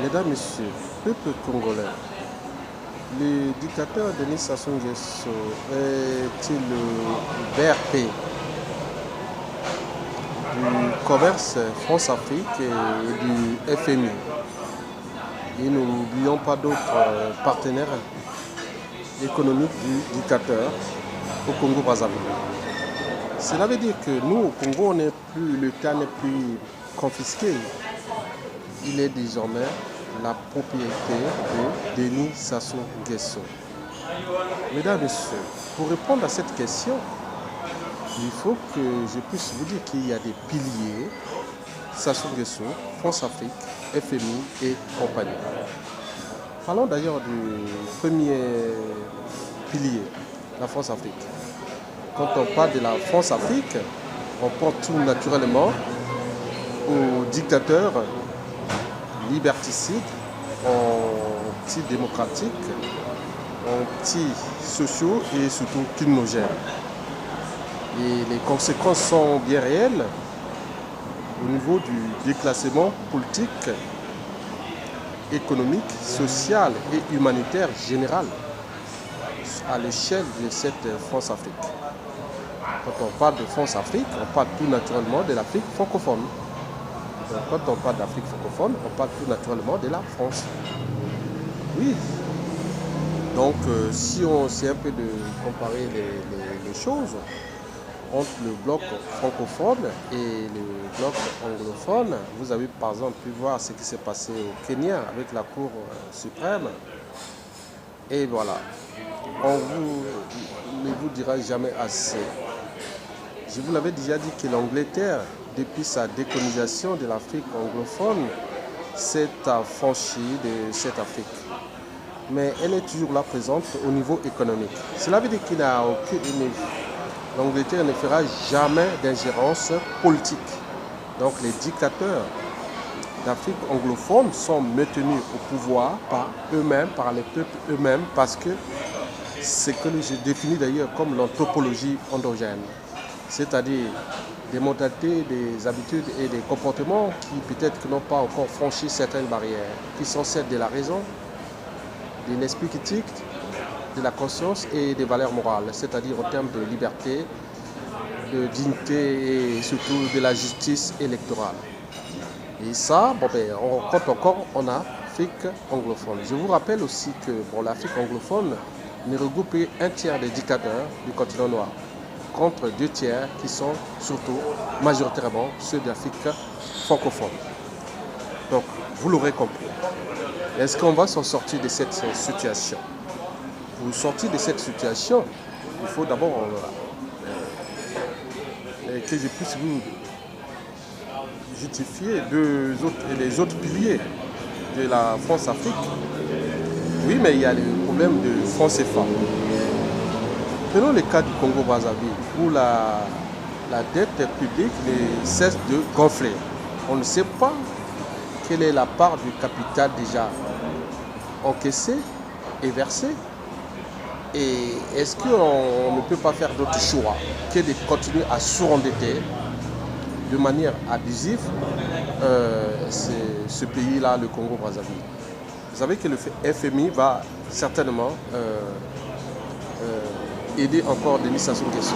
Mesdames, Messieurs, peuple congolais, le dictateur Denis Sassou Nguesso est-il le VRP du commerce France-Afrique et du FMI? Et nous n'oublions pas d'autres partenaires économiques du dictateur au Congo-Brazzaville. Cela veut dire que nous, au Congo, l'État n'est plus confisqué. Il est désormais la propriété de Denis Sassou Nguesso. Mesdames et messieurs, pour répondre à cette question, il faut que je puisse vous dire qu'il y a des piliers, Sassou Nguesso, France-Afrique, FMI et compagnie. Parlons d'ailleurs du premier pilier, la France-Afrique. Quand on parle de la France-Afrique, on pense tout naturellement aux dictateurs liberticides, anti-démocratiques, anti-sociaux et surtout criminogènes. Et les conséquences sont bien réelles au niveau du déclassement politique, économique, social et humanitaire général à l'échelle de cette France-Afrique. Quand on parle de France-Afrique, on parle tout naturellement de l'Afrique francophone. Donc, quand on parle d'Afrique francophone, on parle tout naturellement de la France. Oui. Donc, si on essaie un peu de comparer les choses entre le bloc francophone et le bloc anglophone, vous avez par exemple pu voir ce qui s'est passé au Kenya avec la Cour suprême. Et voilà. On ne vous dira jamais assez. Je vous l'avais déjà dit que l'Angleterre, depuis sa décolonisation de l'Afrique anglophone, s'est affranchie de cette Afrique. Mais elle est toujours là présente au niveau économique. Cela veut dire qu'il n'a aucune... L'Angleterre ne fera jamais d'ingérence politique. Donc les dictateurs d'Afrique anglophone sont maintenus au pouvoir par eux-mêmes, par les peuples eux-mêmes, parce que c'est que je définis d'ailleurs comme l'anthropologie endogène. C'est-à-dire des modalités, des habitudes et des comportements qui peut-être n'ont pas encore franchi certaines barrières, qui sont celles de la raison, de l'esprit critique, de la conscience et des valeurs morales, c'est-à-dire en termes de liberté, de dignité et surtout de la justice électorale. Et ça, on rencontre encore en Afrique anglophone. Je vous rappelle aussi que l'Afrique anglophone ne regroupe un tiers des dictateurs du continent noir, contre 2 tiers qui sont surtout majoritairement ceux d'Afrique francophone. Donc, vous l'aurez compris. Est-ce qu'on va s'en sortir de cette situation? Pour sortir de cette situation, il faut d'abord que je puisse vous justifier les autres piliers de la France-Afrique. Oui, mais il y a le problème de franc CFA. Prenons le cas du Congo-Brazzaville, où la dette publique ne cesse de gonfler. On ne sait pas quelle est la part du capital déjà encaissé et versé. Et est-ce qu'on ne peut pas faire d'autre choix que de continuer à surendetter de manière abusive ce pays-là, le Congo-Brazzaville? Vous savez que le FMI va certainement aider encore Denis Sassou Nguesso.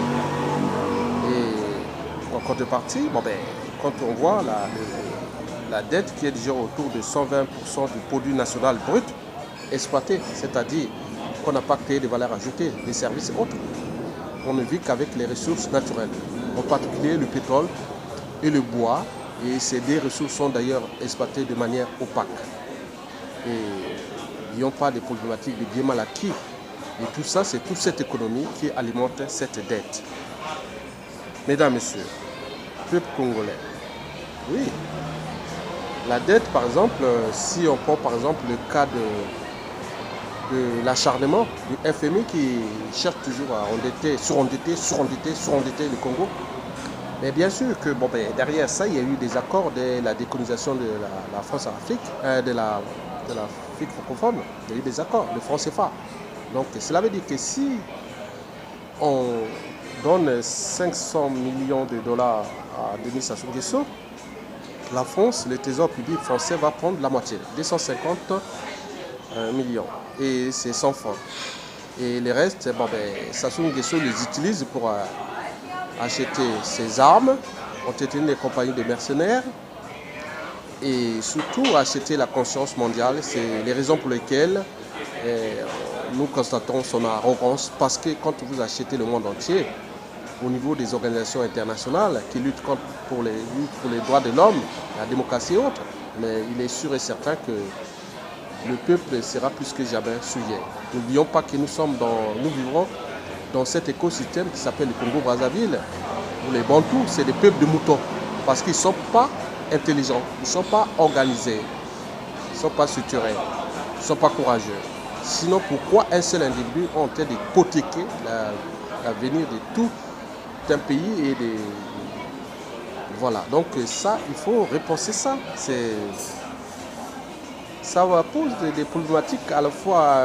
Et en contrepartie, quand on voit la dette qui est déjà autour de 120% du produit national brut exploité, c'est-à-dire qu'on n'a pas créé de valeur ajoutée, des services et autres. On ne vit qu'avec les ressources naturelles, en particulier le pétrole et le bois, et ces 2 ressources sont d'ailleurs exploitées de manière opaque. Et n'ayons pas de problématiques de bien mal acquis. Et tout ça, c'est toute cette économie qui alimente cette dette. Mesdames, Messieurs, peuple congolais, oui, la dette, par exemple, si on prend par exemple le cas de l'acharnement du FMI qui cherche toujours à surendetter le Congo. Mais bien sûr que derrière ça, il y a eu des accords de la décolonisation de la France-Afrique, de l'Afrique francophone. Il y a eu des accords, le franc CFA. Donc cela veut dire que si on donne 500 millions de dollars à Denis Sassou Nguesso, la France, le trésor public français va prendre la moitié, 250 millions. Et c'est sans fin. Et les restes, bon, Sassou Nguesso les utilise pour acheter ses armes, entretenir les compagnies de mercenaires et surtout acheter la conscience mondiale. C'est les raisons pour lesquelles nous constatons son arrogance, parce que quand vous achetez le monde entier, au niveau des organisations internationales qui luttent pour les droits de l'homme, la démocratie et autres, mais il est sûr et certain que le peuple sera plus que jamais souillé. N'oublions pas que nous vivons dans cet écosystème qui s'appelle le Congo-Brazzaville, où les Bantous, c'est des peuples de moutons, parce qu'ils ne sont pas intelligents, ils ne sont pas organisés, ils ne sont pas structurés, ils ne sont pas courageux. Sinon, pourquoi un seul individu a en train d'hypothéquer l'avenir de tout un pays Voilà, donc ça, il faut repenser ça. Ça pose des problématiques à la fois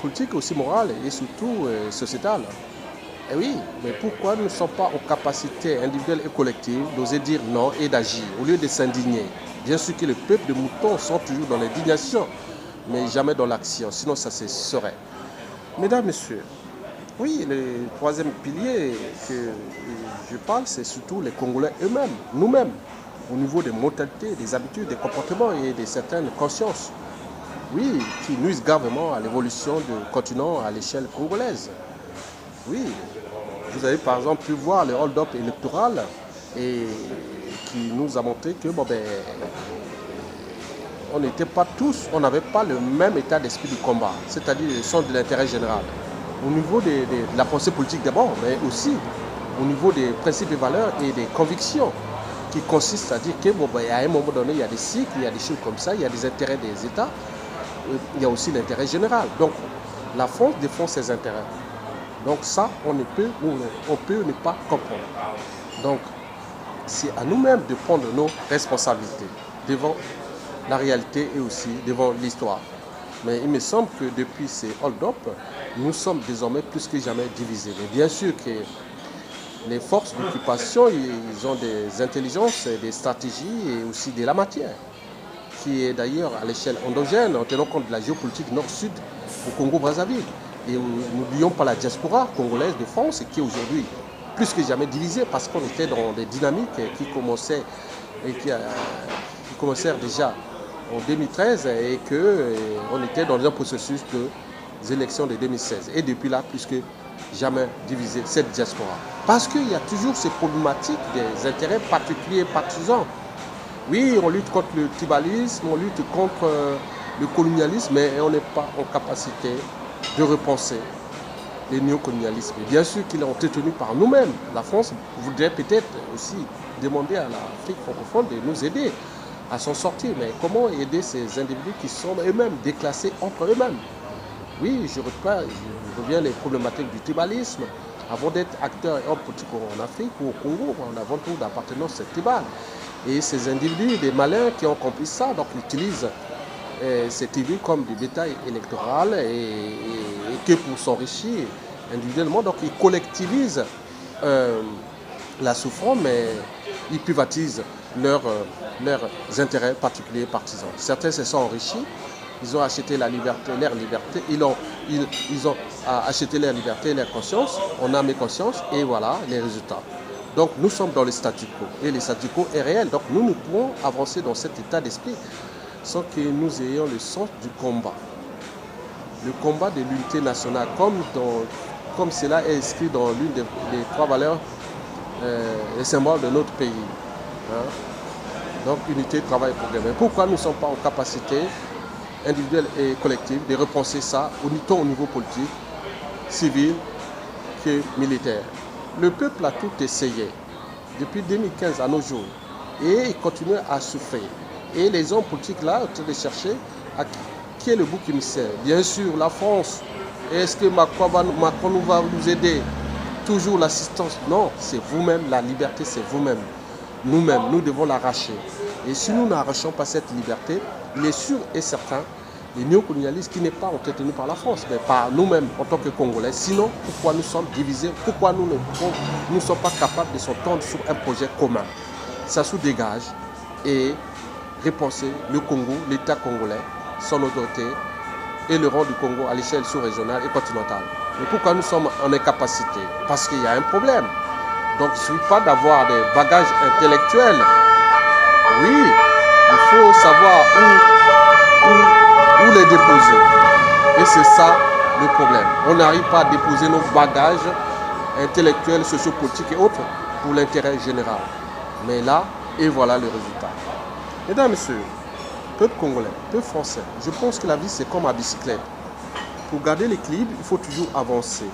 politiques, aussi morales et surtout sociétales. Et oui, mais pourquoi nous ne sommes pas en capacité individuelle et collective d'oser dire non et d'agir au lieu de s'indigner? Bien sûr que le peuple de moutons sont toujours dans l'indignation, mais jamais dans l'action, sinon ça se saurait. Mesdames, Messieurs, oui, le troisième pilier que je parle, c'est surtout les Congolais eux-mêmes, nous-mêmes, au niveau des mentalités, des habitudes, des comportements et de certaines consciences. Oui, qui nuisent gravement à l'évolution du continent à l'échelle congolaise. Oui, vous avez par exemple pu voir le hold-up électoral et qui nous a montré que on n'était pas tous, on n'avait pas le même état d'esprit du combat, c'est-à-dire le sens de l'intérêt général. Au niveau de la pensée politique d'abord, mais aussi au niveau des principes et valeurs et des convictions qui consistent à dire qu'à un moment donné, il y a des cycles, il y a des choses comme ça, il y a des intérêts des États, il y a aussi l'intérêt général. Donc, la France défend ses intérêts. Donc ça, on peut ne pas comprendre. Donc, c'est à nous-mêmes de prendre nos responsabilités devant la réalité et aussi devant l'histoire. Mais il me semble que depuis ces hold-up, nous sommes désormais plus que jamais divisés. Mais bien sûr que les forces d'occupation, ils ont des intelligences, des stratégies et aussi de la matière, qui est d'ailleurs à l'échelle endogène, en tenant compte de la géopolitique nord-sud au Congo-Brazzaville. Et n'oublions pas la diaspora congolaise de France qui est aujourd'hui plus que jamais divisée parce qu'on était dans des dynamiques qui commençaient déjà en 2013 et qu'on était dans un processus de élections de 2016. Et depuis là, plus que jamais divisé cette diaspora. Parce qu'il y a toujours ces problématiques des intérêts particuliers et partisans. Oui, on lutte contre le tribalisme, on lutte contre le colonialisme, mais on n'est pas en capacité de repenser le néocolonialisme. Et bien sûr qu'il est entretenu par nous-mêmes. La France voudrait peut-être aussi demander à l'Afrique francophone de nous aider à s'en sortir. Mais comment aider ces individus qui sont eux-mêmes déclassés entre eux-mêmes? Oui, je reviens les problématiques du tribalisme. Avant d'être acteurs et hommes politiques en Afrique ou au Congo, on a avant tout d'appartenance tribale. Et ces individus, des malins qui ont compris ça, donc ils utilisent ces tribus comme du bétail électoral et que pour s'enrichir individuellement. Donc ils collectivisent la souffrance, mais ils privatisent leurs intérêts particuliers partisans. Certains se sont enrichis, ils ont acheté leur liberté, ils ont acheté leur liberté et leur conscience, on a mes consciences et voilà les résultats. Donc nous sommes dans le statu quo et le statu quo est réel. Donc nous ne pouvons avancer dans cet état d'esprit sans que nous ayons le sens du combat. Le combat de l'unité nationale, comme cela est inscrit dans l'une des trois valeurs et symboles de notre pays. Hein? Donc unité, travail et progrès. Mais pourquoi nous ne sommes pas en capacité individuelle et collective de repenser ça, autant au niveau politique, civil que militaire? Le peuple a tout essayé depuis 2015 à nos jours et il continue à souffrir. Et les hommes politiques là, en train de chercher à qui est le bouc émissaire. Bien sûr, la France. Est-ce que Macron va nous aider? Toujours l'assistance? Non, c'est vous-même. La liberté, c'est vous-même. Nous-mêmes, nous devons l'arracher. Et si nous n'arrachons pas cette liberté, il est sûr et certain, le néocolonialisme qui n'est pas entretenu par la France, mais par nous-mêmes en tant que Congolais. Sinon, pourquoi nous sommes divisés? Pourquoi nous ne sommes pas capables de s'entendre sur un projet commun? Ça se dégage. et repenser le Congo, l'État congolais, son autorité et le rôle du Congo à l'échelle sous-régionale et continentale. Mais pourquoi nous sommes en incapacité? Parce qu'il y a un problème. Donc il ne suffit pas d'avoir des bagages intellectuels. Oui, il faut savoir où les déposer. Et c'est ça le problème. On n'arrive pas à déposer nos bagages intellectuels, sociopolitiques et autres pour l'intérêt général. Mais là, et voilà le résultat. Mesdames, Messieurs, peuple congolais, peuple français, je pense que la vie c'est comme à bicyclette. Pour garder l'équilibre, il faut toujours avancer.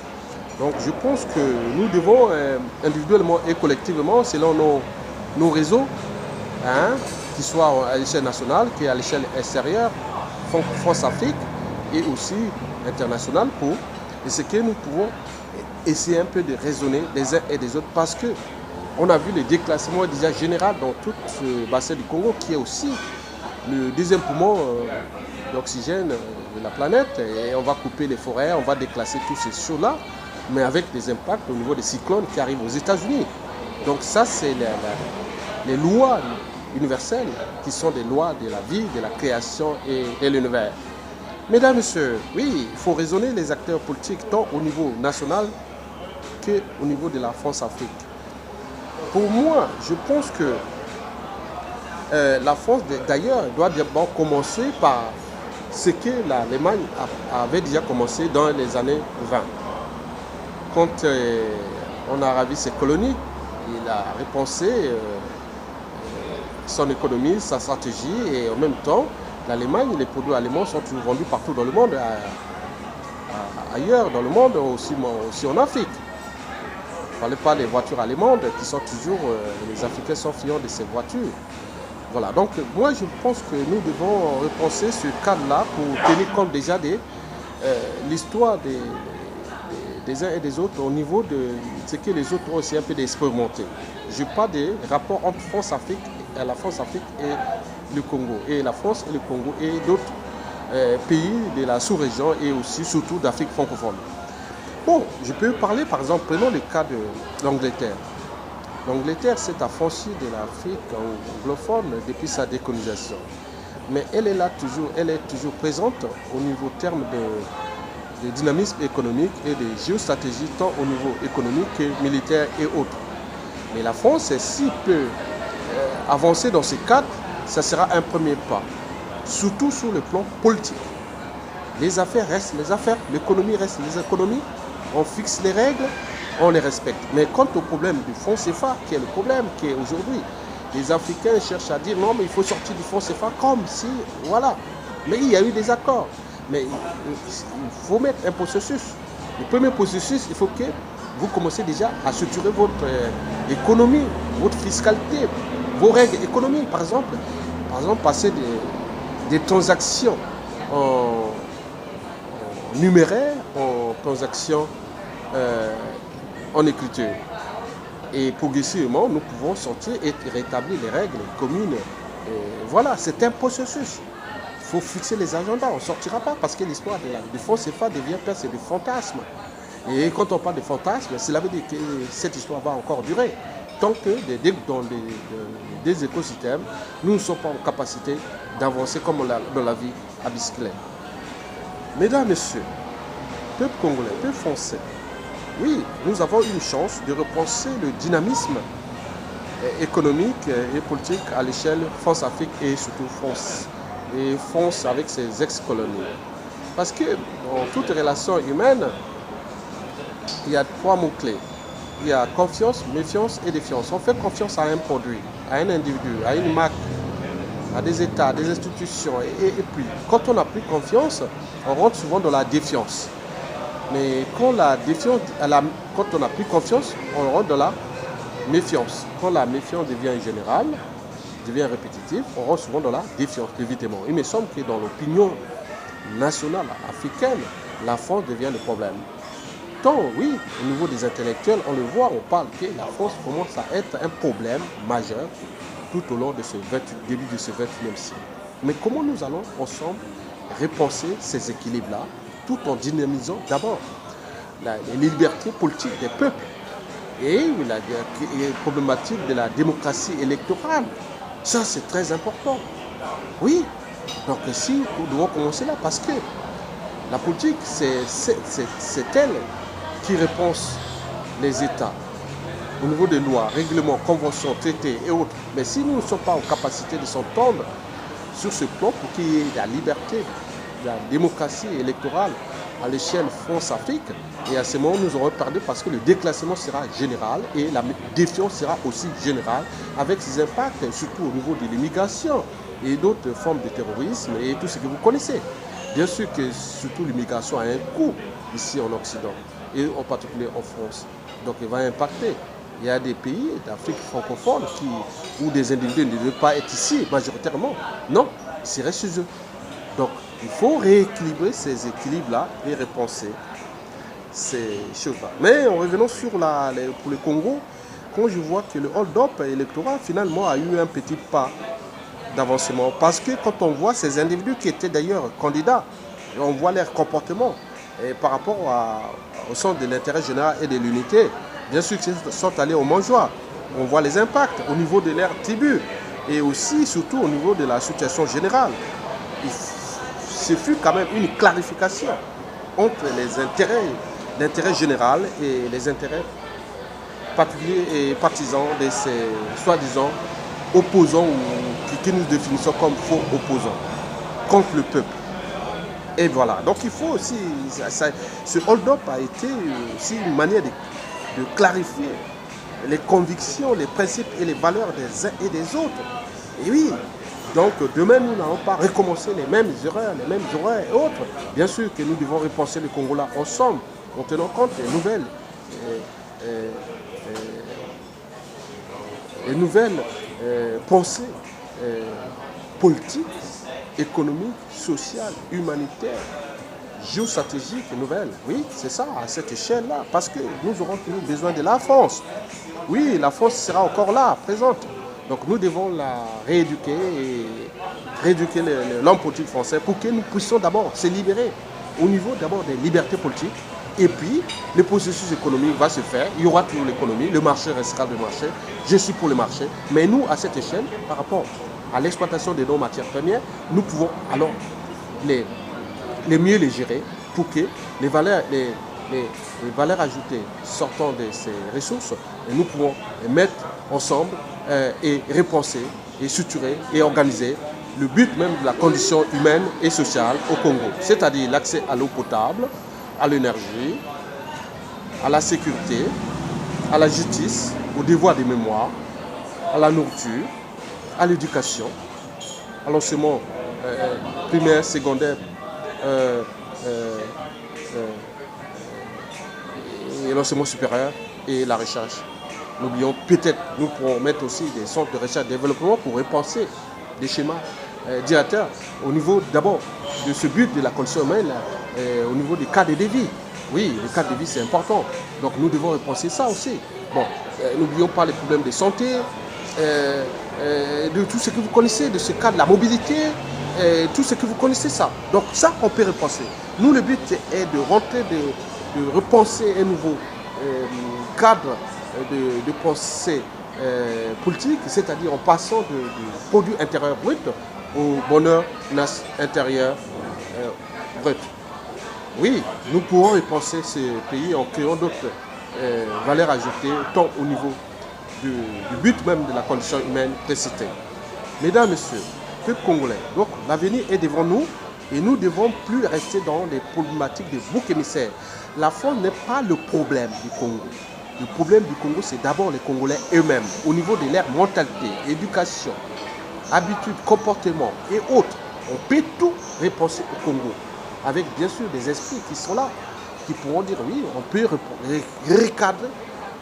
Donc je pense que nous devons individuellement et collectivement, selon nos réseaux, qui soient à l'échelle nationale, qui est à l'échelle extérieure, France-Afrique et aussi internationale, pour ce que nous pouvons essayer un peu de raisonner des uns et des autres, parce que on a vu le déclassement déjà général dans tout ce bassin du Congo, qui est aussi le deuxième poumon d'oxygène de la planète, et on va couper les forêts, on va déclasser tous ces choses-là, mais avec des impacts au niveau des cyclones qui arrivent aux États-Unis. Donc ça, c'est les lois universelles qui sont des lois de la vie, de la création et de l'univers. Mesdames, Messieurs, oui, il faut raisonner les acteurs politiques tant au niveau national qu'au niveau de la France-Afrique. Pour moi, je pense que la France, d'ailleurs, doit d'abord commencer par ce que l'Allemagne avait déjà commencé dans les années 20. Quand on a ravi ses colonies, il a repensé son économie, sa stratégie, et en même temps, l'Allemagne, les produits allemands sont toujours vendus partout dans le monde, ailleurs dans le monde, aussi en Afrique. Ne parlez pas des voitures allemandes qui sont toujours, les Africains sont friands de ces voitures. Voilà, donc moi je pense que nous devons repenser ce cadre-là pour tenir compte déjà de l'histoire des uns et des autres au niveau de ce que les autres ont aussi un peu d'expérimenter. Je parle des rapports entre la France-Afrique et le Congo, et la France et le Congo et d'autres pays de la sous-région et aussi surtout d'Afrique francophone. Bon, je peux parler par exemple, prenons le cas de l'Angleterre. L'Angleterre s'est affranchie de l'Afrique anglophone depuis sa décolonisation. Mais elle est là toujours, elle est toujours présente au niveau terme de dynamisme économique et de géostratégie, tant au niveau économique que militaire et autres. Mais la France, s'il peut avancer dans ces cadres, ça sera un premier pas, surtout sur le plan politique. Les affaires restent les affaires, l'économie reste les économies, on fixe les règles, on les respecte. Mais quant au problème du franc CFA, qui est le problème qui est aujourd'hui, les Africains cherchent à dire non, mais il faut sortir du franc CFA comme si, voilà. Mais il y a eu des accords. Mais il faut mettre un processus. Le premier processus, il faut que vous commencez déjà à structurer votre économie, votre fiscalité, vos règles économiques. Par exemple passer des transactions en numéraire, en transactions en écriture. Et progressivement, nous pouvons sortir et rétablir les règles communes. Et voilà, c'est un processus. Il faut fixer les agendas. On ne sortira pas parce que l'histoire du franc CFA devient presque du fantasme. Et quand on parle de fantasme, cela veut dire que cette histoire va encore durer. Tant que dans des écosystèmes, nous ne sommes pas en capacité d'avancer comme dans la vie à bicyclette. Mesdames, Messieurs, peuple congolais, peuple français, oui, nous avons une chance de repenser le dynamisme économique et politique à l'échelle France-Afrique et surtout France. Et France avec ses ex-colonies. Parce que dans toute relation humaine, il y a 3 mots-clés. Il y a confiance, méfiance et défiance. On fait confiance à un produit, à un individu, à une marque, à des États, à des institutions. Et puis, quand on n'a plus confiance, on rentre souvent dans la défiance. Mais quand on n'a plus confiance, on rentre dans la méfiance. Quand la méfiance devient générale, devient répétitive, on rentre souvent dans la défiance, évidemment. Il me semble que dans l'opinion nationale africaine, la France devient le problème. Tant, oui, au niveau des intellectuels, on le voit, on parle que la France commence à être un problème majeur tout au long de ce début de ce 21e siècle. Mais comment nous allons ensemble repenser ces équilibres-là, tout en dynamisant d'abord les libertés politiques des peuples et la problématique de la démocratie électorale. Ça, c'est très important. Oui. Donc, si nous devons commencer là, parce que la politique, c'est elle qui réponse les États au niveau des lois, règlements, conventions, traités et autres. Mais si nous ne sommes pas en capacité de s'entendre sur ce plan pour qu'il y ait la liberté, la démocratie électorale à l'échelle France-Afrique, et à ce moment, nous aurons perdu parce que le déclassement sera général et la défiance sera aussi générale avec ses impacts, surtout au niveau de l'immigration et d'autres formes de terrorisme et tout ce que vous connaissez. Bien sûr que surtout l'immigration a un coût ici en Occident et en particulier en France. Donc il va impacter. Il y a des pays d'Afrique francophone où des individus ne veulent pas être ici majoritairement. Non, ils restent chez eux. Donc il faut rééquilibrer ces équilibres-là et repenser ces choses-là. Mais en revenant sur pour le Congo, quand je vois que le hold-up électoral finalement a eu un petit pas d'avancement, parce que quand on voit ces individus qui étaient d'ailleurs candidats, on voit leur comportement et par rapport au centre de l'intérêt général et de l'unité, bien sûr qu'ils sont allés au mangeoire. On voit les impacts au niveau de leur tribu et aussi surtout au niveau de la situation générale. Ce fut quand même une clarification entre l'intérêt général et les intérêts particuliers et partisans de ces soi-disant opposants ou que nous définissons comme faux opposants contre le peuple. Et voilà. Donc il faut aussi, ce hold-up a été aussi une manière de clarifier les convictions, les principes et les valeurs des uns et des autres. Et oui, donc demain nous n'allons pas recommencer les mêmes erreurs et autres. Bien sûr que nous devons repenser le Congo là ensemble, en tenant compte des nouvelles pensées politiques, économiques, sociales, humanitaires, géostratégiques nouvelles. Oui, c'est ça, à cette échelle-là, parce que nous aurons toujours besoin de la France. Oui, la France sera encore là, présente. Donc nous devons la rééduquer et rééduquer l'homme politique français pour que nous puissions d'abord se libérer au niveau d'abord des libertés politiques. Et puis, le processus économique va se faire. Il y aura toujours l'économie. Le marché restera le marché. Je suis pour le marché. Mais nous, à cette échelle, par rapport à l'exploitation de nos matières premières, nous pouvons alors les mieux les gérer pour que les valeurs ajoutées sortant de ces ressources, nous pouvons les mettre ensemble et repenser, et structurer et organiser le but même de la condition humaine et sociale au Congo. C'est-à-dire l'accès à l'eau potable, à l'énergie, à la sécurité, à la justice, au devoir de mémoire, à la nourriture, à l'éducation, à l'enseignement primaire, secondaire et l'enseignement supérieur et la recherche. N'oublions peut-être, nous pourrons mettre aussi des centres de recherche et développement pour repenser des schémas directeurs au niveau d'abord de ce but de la condition humaine, au niveau des cadres de vie. Oui, le cadre de vie c'est important. Donc nous devons repenser ça aussi. Bon, n'oublions pas les problèmes de santé, de tout ce que vous connaissez, de ce cadre de la mobilité, tout ce que vous connaissez ça. Donc ça, on peut repenser. Nous, le but est de rentrer, de repenser un nouveau cadre de pensée politique, c'est-à-dire en passant du produit intérieur brut au bonheur intérieur brut. Oui, nous pourrons repenser ces pays en créant d'autres valeurs ajoutées, tant au niveau du but même de la condition humaine précitée. Mesdames, Messieurs, peuple congolais, donc l'avenir est devant nous et nous ne devons plus rester dans les problématiques de bouc émissaire. La France n'est pas le problème du Congo. Le problème du Congo, c'est d'abord les Congolais eux-mêmes, au niveau de leur mentalité, éducation, habitudes, comportements et autres. On peut tout repenser au Congo, avec bien sûr des esprits qui sont là, qui pourront dire oui, on peut recadrer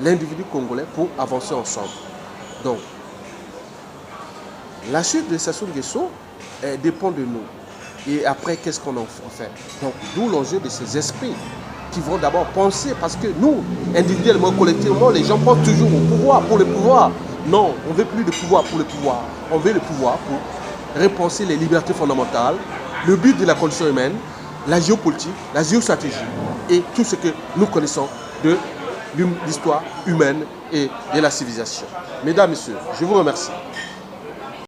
l'individu congolais pour avancer ensemble. Donc, la suite de Sassou Nguesso dépend de nous. Et après, qu'est-ce qu'on en fait? Donc, d'où l'enjeu de ces esprits qui vont d'abord penser, parce que nous, individuellement, collectivement, les gens pensent toujours au pouvoir, pour le pouvoir. Non, on ne veut plus de pouvoir pour le pouvoir. On veut le pouvoir pour repenser les libertés fondamentales, le but de la condition humaine, la géopolitique, la géostratégie et tout ce que nous connaissons de l'histoire humaine et de la civilisation. Mesdames, Messieurs, je vous remercie.